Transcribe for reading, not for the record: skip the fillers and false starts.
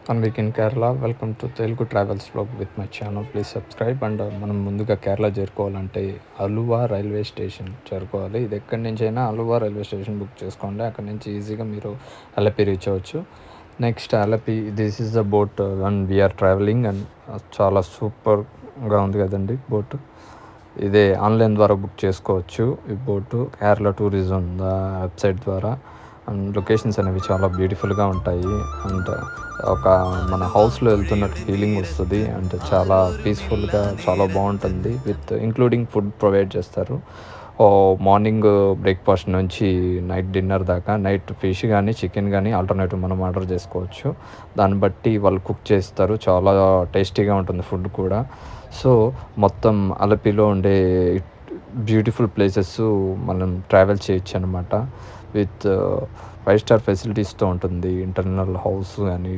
One week in Kerala. Welcome to Telugu travels vlog with my channel. Please subscribe. And మనం ముందుగా కేరళ చేరుకోవాలంటే Aluva railway station చేరుకోవాలి. ఇది ఎక్కడి నుంచైనా అలువా రైల్వే స్టేషన్ బుక్ చేసుకోండి. అక్కడి నుంచి ఈజీగా మీరు అలపి రీచ్ అవ్వచ్చు. Next Alleppey, this is the boat and we are travelling. అండ్ చాలా సూపర్గా ఉంది కదండి బోట్. ఇదే ఆన్లైన్ ద్వారా బుక్ చేసుకోవచ్చు ఈ బోటు, కేరళ టూరిజం వెబ్సైట్ ద్వారా. అండ్ లొకేషన్స్ అనేవి చాలా బ్యూటిఫుల్గా ఉంటాయి. అండ్ ఒక మన హౌస్లో వెళ్తున్నట్టు ఫీలింగ్ వస్తుంది. అండ్ చాలా పీస్ఫుల్గా చాలా బాగుంటుంది. విత్ ఇంక్లూడింగ్ ఫుడ్ ప్రొవైడ్ చేస్తారు. మార్నింగ్ బ్రేక్ఫాస్ట్ నుంచి నైట్ డిన్నర్ దాకా. నైట్ ఫిష్ కానీ చికెన్ కానీ ఆల్టర్నేటివ్ మనం ఆర్డర్ చేసుకోవచ్చు. దాన్ని బట్టి వాళ్ళు కుక్ చేస్తారు. చాలా టేస్టీగా ఉంటుంది ఫుడ్ కూడా. సో మొత్తం అలపిలో ఉండే బ్యూటిఫుల్ ప్లేసెస్ మనం ట్రావెల్ చేయొచ్చు అనమాట. విత్ 5 స్టార్ ఫెసిలిటీస్తో ఉంటుంది. ఇంటర్నల్ హౌస్ కానీ